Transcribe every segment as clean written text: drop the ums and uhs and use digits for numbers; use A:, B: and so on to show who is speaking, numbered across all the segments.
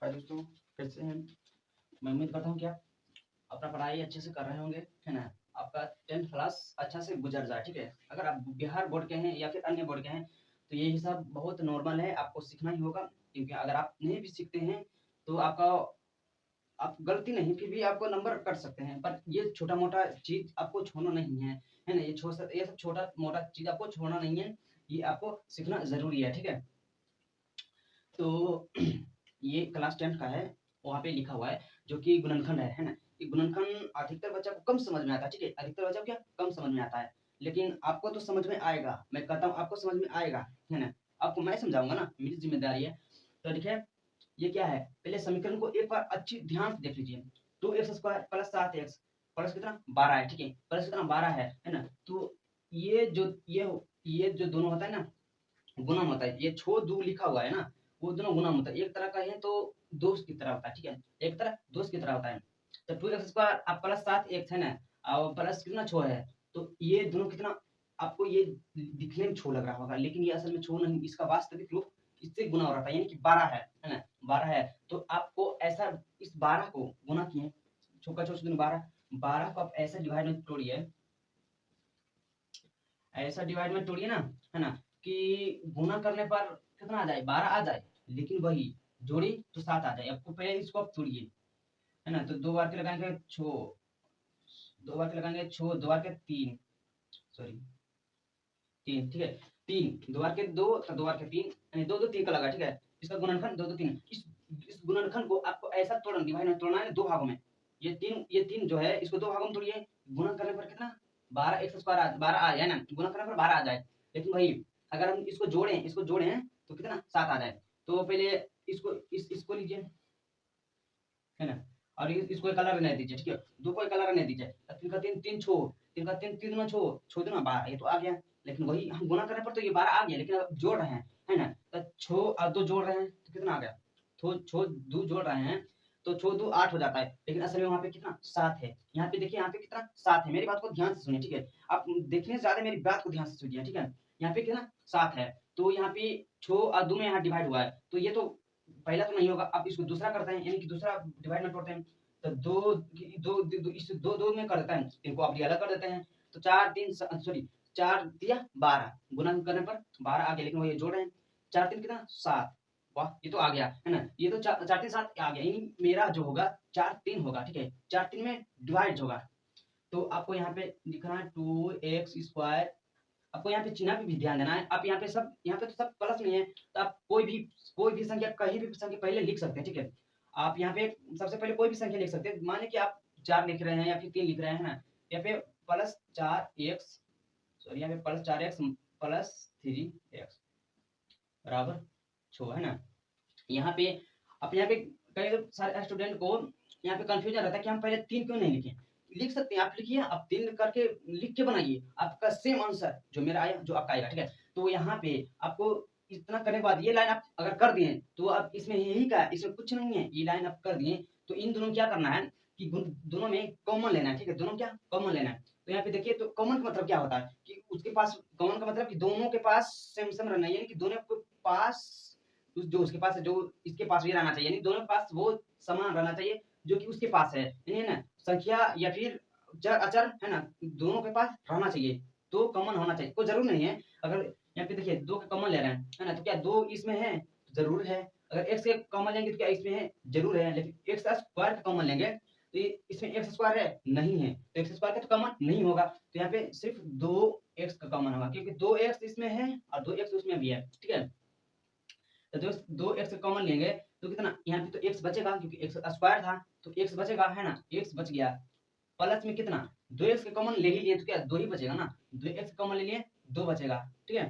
A: हाय दोस्तों, कैसे हैं। मैं उम्मीद करता हूँ कि आप अपना पढ़ाई अच्छे से कर रहे होंगे, है ना। आपका 10th क्लास अच्छा से गुजर जाए, ठीक है। अगर आप बिहार बोर्ड के हैं या फिर अन्य बोर्ड के हैं तो ये हिसाब बहुत नॉर्मल है, आपको सीखना ही होगा। क्योंकि अगर आप नहीं भी सीखते हैं तो आपका आप गलती नहीं, फिर भी आपको नंबर कट सकते हैं। पर ये छोटा मोटा चीज आपको छोड़ना नहीं है ना। ये सब छोटा मोटा चीज आपको छोड़ना नहीं है, ये आपको सीखना जरूरी है, ठीक है। तो ये क्लास 10 का है, वहाँ पे लिखा हुआ है जो कि गुणनखंड है ना। ये गुणनखंड अधिकतर बच्चा को कम समझ में आता है, ठीक है। अधिकतर बच्चा को क्या कम समझ में आता है, लेकिन आपको तो समझ में आएगा। मैं कहता हूँ आपको समझ में आएगा, है ना। आपको मैं समझाऊंगा ना, मेरी जिम्मेदारी है। तो देखिए, ये क्या है, पहले समीकरण को एक बार अच्छी ध्यान से देख लीजिए। 2x² प्लस 7x प्लस कितना 12 है, ठीक है। प्लस कितना 12 है ना। तो ये जो दोनों होता है ना, गुणन होता है। ये छो दो लिखा हुआ है ना, वो दोनों गुणन होता है। एक तरह का है तो दोस्त की तरह होता है, ठीक है। एक तरह दोस्त की तरह होता है। तो 2x² आप प्लस 7x है ना, और प्लस कितना छो है। तो ये दोनों कितना, आपको ये दिखने में छो लग रहा होगा, लेकिन ये असल में छो नहीं, इसका वास्तविक रूप इससे गुना हो रहा था, यानी कि 12 है ना। 12 है। तो आपको ऐसा इस 12 को गुना किए, छो का छो 12, 12 को आप ऐसा डिवाइड में तोड़िए, ऐसा डिवाइड में तोड़िए ना, है ना। कि गुना करने पर कितना आ जाए, 12 आ जाए, लेकिन वही जोड़ी तो 7 आ जाए। आपको पहले इसको आप तोड़िए, है ना। तो दो बार के लगाएंगे छो, दो बार के लगाएंगे छो, दो बार के तीन, सॉरी तीन, ठीक है। तीन, दो बार के दो, तो दो बार के तीन, यानी दो दो तीन का लगा, ठीक है। इसका गुणनखंड दो दो तीन। इस गुणनखंड को आपको ऐसा तोड़ना, डिवाइड में तोड़ना है दो भागों में। ये तीन जो है इसको दो भागों में तोड़िए। गुणन करने पर कितना 12x² 12 आ जाए ना, गुणन करने पर 12 आ जाए। लेकिन वही अगर हम इसको जोड़ें तो कितना 7 आ जाए। तो पहले इसको लीजिए, है ना। और इसको एक कलर रहने दीजिए, ठीक है। दो को एक कलर रहने दीजिए। तीन का तीन तीन छो, तीन का तीन तीन दूना छो, छो दूना 12, ये तो आ गया। लेकिन वही हम गुना करने पर तो ये 12 आ गया, लेकिन अब जोड़ रहे हैं, है ना। तो छो और दो जोड़ रहे हैं तो कितना आ गया, छो छो दो जोड़ रहे हैं तो छो दो 8 हो जाता है। लेकिन असल में वहाँ पे कितना 7 है। यहाँ पे देखिए, यहाँ पे कितना 7 है। मेरी बात को ध्यान से सुनिए, ठीक है। आप देखने से ज्यादा मेरी बात को ध्यान से सुनिए, ठीक है। यहाँ पे कितना 7 है। तो यहाँ पे छो और दो में यहाँ डिवाइड हुआ है, तो ये तो पहला तो नहीं होगा। अब इसको दूसरा करते हैं, यानी कि दूसरा डिवाइड में तोड़ते हैं। तो दो दो, दो, इस दो दो में कर देता है, इनको आप अलग कर देते हैं। तो चार तीन सॉरी, चार दिया 12, गुना करने पर 12 आ गया। लेकिन वो ये जोड़ रहे हैं, चार तीन कितना 7। वाह, ये तो आ गया, है ना। ये तो चार तीन 7 आ गया, यानी मेरा जो होगा 4 3 होगा, ठीक है। 4 3 में डिवाइड होगा। तो आपको यहाँ पे लिखना है 2x²। आपको यहाँ पे चिन्ह पे भी ध्यान देना है। आप यहाँ पे तो सब प्लस में है, तो आप कोई भी संख्या, कहीं भी संख्या पहले लिख सकते हैं, ठीक है। आप यहाँ पे सबसे पहले कोई भी संख्या लिख सकते हैं। माने कि आप 4 लिख रहे हैं या फिर 3 लिख रहे हैं ना, यहाँ पे प्लस 4x, सॉरी यहाँ पे प्लस 4x प्लस 3x बराबर 6, है ना। यहाँ पे अब यहाँ पे कई सारे स्टूडेंट को यहाँ पे कंफ्यूजन रहता है कि हम पहले 3 क्यों नहीं लिखे। लिख सकते हैं, आप लिखिए, आप 3 करके लिख के बनाइए, आपका सेम आंसर जो मेरा आया जो आपका आएगा, ठीक है। तो यहाँ पे आपको इतना करने के बाद ये लाइन आप अगर कर दिए तो अब इसमें यही का, इसमें कुछ नहीं है, ये लाइन आप कर दिए। तो इन दोनों क्या करना है कि दोनों में कॉमन लेना है, ठीक है। दोनों क्या कॉमन लेना है। तो यहाँ पे देखिए, तो कॉमन का मतलब क्या होता है कि उसके पास, कॉमन का मतलब कि दोनों के पास सेम सेम रहना है, यानी कि दोनों के पास जो उसके पास है, जो इसके पास भी रहना चाहिए, यानी दोनों के पास वो समान रहना चाहिए जो कि उसके पास है, यानी ना संख्या या फिर चर अचर, है ना, दोनों के पास रहना चाहिए। तो कॉमन होना चाहिए, कोई जरूर नहीं है। अगर यहाँ पे देखिए दो के कॉमन ले रहे हैं, है ना, तो क्या दो इसमें है, जरूर है। अगर एक्स के कॉमन लेंगे तो क्या इसमें है, जरूर है। लेकिन एक्स स्क्वायर का कॉमन लेंगे तो इसमें एक्स स्क्वायर है, नहीं है। तो एक्स स्क्वायर का तो कॉमन नहीं होगा। तो यहाँ पे सिर्फ 2x का कॉमन होगा, क्योंकि 2x इसमें है और 2x उसमें भी है, ठीक है। तो जो 2x कॉमन लेंगे तो कितना, यहाँ पे तो x बचेगा क्योंकि x स्क्वायर था, तो x बचेगा, है ना, x बच गया। प्लस में कितना 2x के कॉमन ले ही लिए तो क्या 2 ही बचेगा ना, 2x कॉमन ले लिए 2 बचेगा, ठीक है।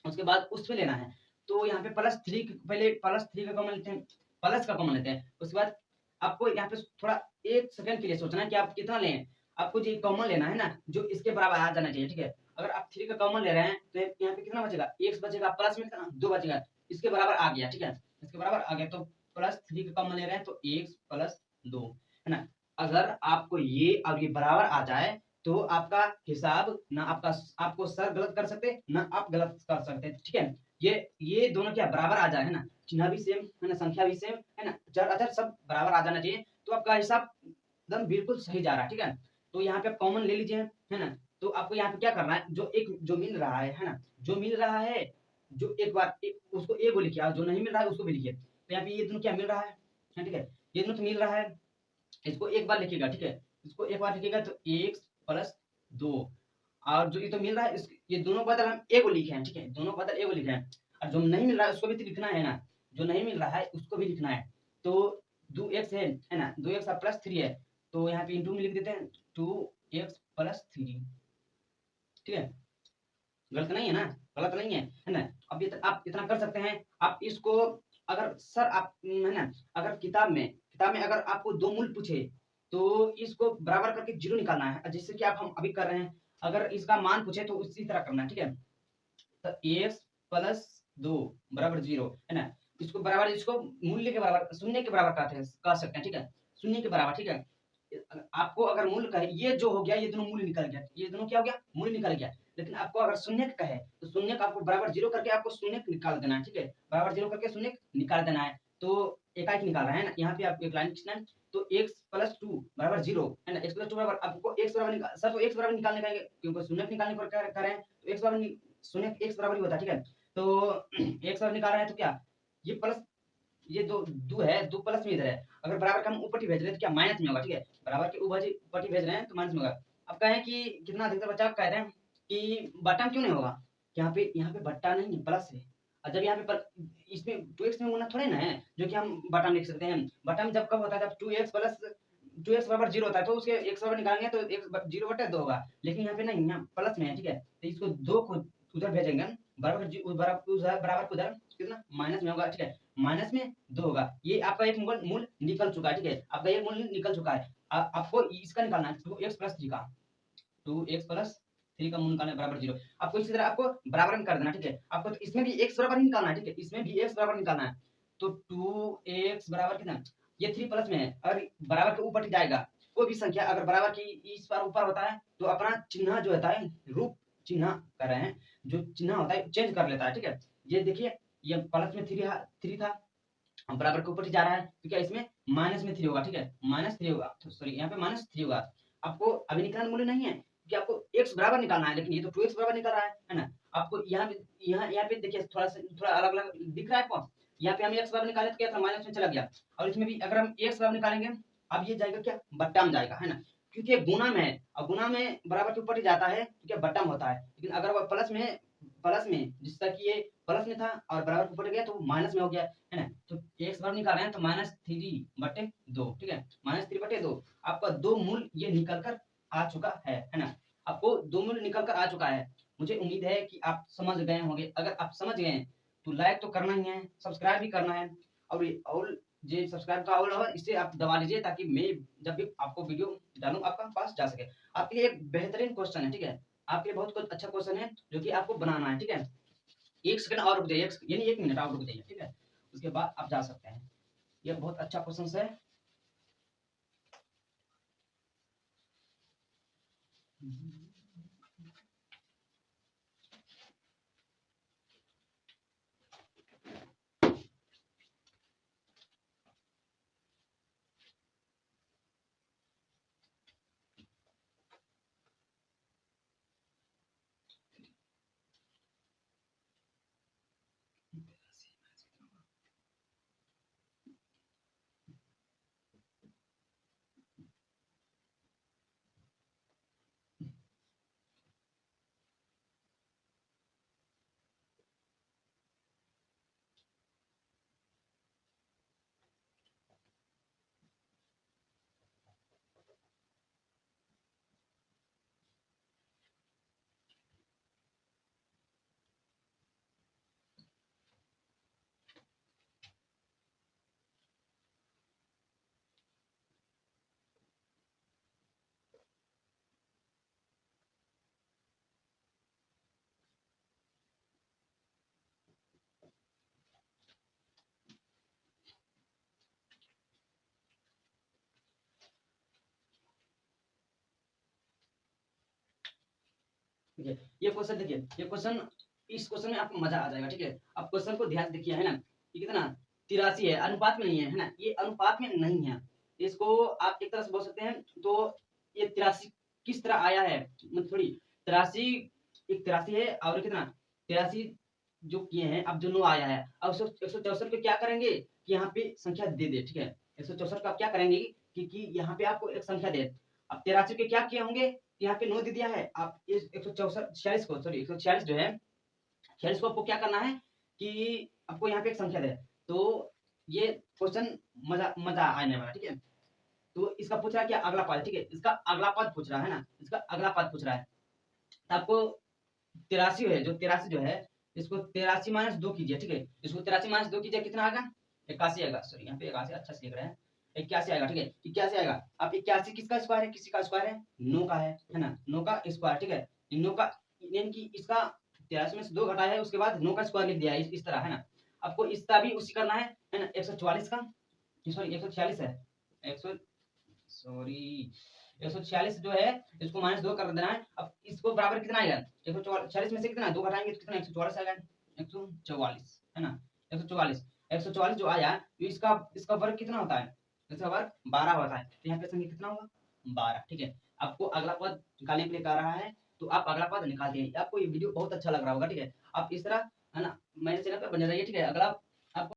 A: उसके बाद उस पे लेना है। तो यहाँ पे +3, पहले +3 का कॉमन लेते हैं, प्लस का कॉमन लेते हैं। उसके बाद आपको यहाँ पे थोड़ा 1 सेकंड के लिए सोचना है कि आप कितना लें। आपको जो कॉमन लेना है ना, जो इसके बराबर आ जाना चाहिए, ठीक है। अगर आप 3 का कॉमन ले रहे हैं तो यहाँ पे कितना बचेगा, x बचेगा, प्लस में कितना 2 बचेगा, इसके बराबर आ गया, ठीक है। इसके बराबर आ गया, तो +3 का कॉमन ले रहे हैं तो x + 2, है ना। अगर आपको ये और ये बराबर आ जाए तो आपका हिसाब ना, आपको सर गलत कर सकते ना आप गलत कर सकते, ठीक है। ये दोनों क्या बराबर आ जाए, है ना, चिन्ह भी सेम है ना, संख्या भी सेम है ना, चर अचर सब बराबर आ जाना चाहिए, तो आपका हिसाब एकदम बिल्कुल सही जा रहा है, ठीक है। तो यहाँ पे आप कॉमन ले लीजिए, है ना। तो आपको यहाँ पे क्या करना है, जो मिल रहा है ना, जो मिल रहा है, जो एक बार उसको ए को लिखिए, और जो नहीं मिल रहा है उसको भी लिखिए। तो यहाँ पे ये दोनों क्या मिल रहा है, ठीक है, ये दोनों तो मिल रहा है, इसको एक बार लिखिएगा, ठीक है, इसको एक बार लिखिएगा तो x प्लस 2, और जो ये तो मिल रहा है ये दोनों बदल हम ए को लिखे हैं, ठीक है, दोनों बदल ए को लिखे हैं, और जो नहीं मिल रहा है उसको भी तो लिखना है ना, जो नहीं मिल रहा है उसको भी लिखना है। तो 2x है ना, 2x प्लस 3 है, तो यहाँ पे इंटू में लिख देते हैं 2x प्लस 3, ठीक है, गलत नहीं है ना, गलत नहीं है ना। अब ये आप इतना कर सकते हैं। आप इसको अगर सर आप है ना, अगर किताब में अगर आपको दो मूल पूछे तो इसको बराबर करके जीरो निकालना है, जैसे कि आप हम अभी कर रहे हैं। अगर इसका मान पूछे तो उसी तरह करना है, ठीक है। तो एक्स प्लस 2 बराबर 0 है ना, इसको बराबर, इसको मूल्य के बराबर, शून्य के बराबर कह सकते हैं, ठीक है, शून्य के बराबर, ठीक है। आपको अगर मूल्य कहे, ये जो हो गया, ये दोनों मूल्य निकल गया, ये दोनों क्या हो गया, मूल्य निकल गया। लेकिन आपको अगर शून्य कहे तो शून्य का आपको बराबर 0 करके आपको शून्य निकाल देना है, ठीक है, बराबर 0 करके शून्य निकाल देना है। तो एकाएक निकाल रहे हैं ना, यहाँ पे आप एक लाइन खींचना है। तो x प्लस 2 बराबर 0 है ना, x प्लस 2 बराबर, आपको x बराबर निकाल सर, तो x बराबर निकालने का, क्योंकि शून्य निकालने पर कर रहे हैं, तो x बराबर शून्य x बराबर ही होता है, ठीक है। तो x बराबर निकाल रहे हैं तो क्या, ये प्लस, ये दो है, दो प्लस में इधर है, अगर बराबर का हम ऊपर भेज रहे हैं तो क्या माइनस में होगा, ठीक है, बराबर के ऊपर भेज रहे हैं तो माइनस में होगा। अब कहें कि कितना अधिकतर बच्चा कह रहे हैं कि बटन क्यों नहीं होगा, यहाँ पे बट्टा नहीं है, प्लस है। और जब यहाँ पे इसमें 2x में होना थोड़े ना है, जो कि हम बटन लिख सकते हैं। बटन जब कब होता है, जब 2x प्लस 2x बराबर 0 होता है, तो उसके x बराबर निकालेंगे तो x 0 बटे 2 होगा, लेकिन यहाँ पे नहीं, यहाँ प्लस में है, ठीक है। तो इसको 2 को उधर भेजेंगे, बराबर उधर कितना माइनस में होगा, ठीक है, माइनस में 2 होगा। ये आपका एक मूल निकल चुका है, ठीक है, आपका एक मूल निकल चुका है। आपको इसका निकालना है 2x प्लस 3 का, 2x प्लस 3 का मूल निकालना है बराबर 0। आपको इसी तरह आपको बराबर में कर देना, ठीक है। आपको तो इसमें भी x बराबर ही निकालना है, ठीक है, इसमें भी x बराबर निकालना है। तो 2x बराबर कितना, ये 3 प्लस में है, और बराबर के ऊपर जाएगा कोई भी संख्या, अगर बराबर की इस पर ऊपर होता है तो अपना चिन्ह जो होता है, रूप चिन्ह कर रहे हैं, जो चिन्ह होता है चेंज कर लेता है, ठीक है। ये देखिए, ये प्लस में 3 था, बराबर के ऊपर जा रहा है, तो क्या इसमें माइनस में 3 होगा, ठीक है, माइनस 3 होगा, तो सॉरी यहाँ पे माइनस 3 होगा। आपको अभी निकालना मूल्य नहीं है, कि आपको x बराबर निकालना है, लेकिन ये तो 2x बराबर निकल रहा है ना। आपको यहाँ पे देखिए, थोड़ा अलग अलग दिख रहा है आपको। यहाँ पे हम x बराबर निकाले तो क्या था, माइनस में चला गया, और इसमें भी अगर हम x बराबर निकालेंगे, अब ये जाएगा क्या, बट्टा में जाएगा, है ना, क्योंकि गुना में है, और गुना में बराबर के ऊपर ही जाता है तो क्या बट्टा में होता है। लेकिन अगर वो प्लस में जिस तरह की ये प्लस में था और बराबर के ऊपर गया तो माइनस में हो गया, है ना। तो x बराबर निकाल रहे हैं तो -3/2, ठीक है, -3/2। आपका दो मूल ये निकल कर आ चुका है ना, आपको दो मूल निकल कर आ चुका है। मुझे उम्मीद है कि आप समझ गए होंगे। अगर आप समझ गए हैं तो लाइक तो करना ही है, सब्सक्राइब भी करना है, और ये सब्सक्राइब का ऑल है, इसे आप दबा लीजिए, ताकि मैं जब भी आपको वीडियो डालूं आपका पास जा सके। आपके लिए एक बेहतरीन क्वेश्चन है, ठीक है, आपके लिए बहुत कुछ अच्छा क्वेश्चन है जो कि आपको बनाना है, ठीक है। 1 सेकंड और रुक जाइए, यानी 1 मिनट और रुक जाइए, ठीक है, उसके बाद आप जा सकते हैं। ये बहुत अच्छा क्वेश्चन है। ये क्वेश्चन देखिए, ये क्वेश्चन इस क्वेश्चन में आपको मजा आ जाएगा। ठीक है, अब क्वेश्चन को ध्यान से देखिए, है ना, ये कितना 83 है, अनुपात में नहीं है, है ना, ये अनुपात में नहीं है। इसको आप एक तरह से बोल सकते हैं, तो ये 83 किस तरह आया है, मतलब थोड़ी 83, एक 83 है और कितना 83 जो किए हैं, अब जो 9 आया है, अब 164 को क्या करेंगे कि यहाँ पे संख्या दे दे। ठीक है, 164 का क्या करेंगे कि यहाँ पे आपको एक संख्या दे। अब 83 के क्या किए होंगे, यहाँ पे 9 दे दिया है, आप इस 164 46 को, सॉरी 146 जो है, 46 को आपको क्या करना है कि आपको यहाँ पे एक संख्या दे। तो ये क्वेश्चन मजा मजा आने वाला। ठीक है, तो इसका पूछ रहा है क्या, अगला पद। ठीक है, इसका अगला पद पूछ रहा है ना, इसका अगला पद पूछ रहा है। तो आपको 83 है, जो 83 जो है, इसको 83 माइनस 2 कीजिए। ठीक है, इसको 83 माइनस 2 कीजिए, कितना आएगा 81 आएगा। सॉरी यहाँ पे 81 अच्छा से लिख रहे हैं, 81 आएगा। ठीक है, 81 आएगा। अब 81 किसका स्क्वायर है, किसी का स्क्वायर है, 9 का है ना, 9 का स्क्वायर। ठीक है, 9 का यानी कि इसका 83 में से 2 घटाया है, उसके बाद 9 का स्क्वायर लिख दिया है, इस तरह, है ना। आपको इसका भी उसी करना है ना, 144 का, सॉरी 146 है, 100 सॉरी 146 जो है, इसको माइनस 2 कर देना है। अब इसको बराबर कितना आएगा, 146 में से कितना 2 घटाएंगे तो कितना 144 आएगा, 144, है ना, 144। 144 जो आया, तो इसका वर्ग कितना होता है, इसका वर्ग 12 होता है, तो यहाँ पे संख्या कितना होगा 12। ठीक है, आपको अगला पद निकालने के लिए कह रहा है, तो आप अगला पद निकाल दिए। आपको ये वीडियो बहुत अच्छा लग रहा होगा। ठीक है, आप इस तरह, है ना, मेरे चैनल पर बने रहिए। ठीक है, अगला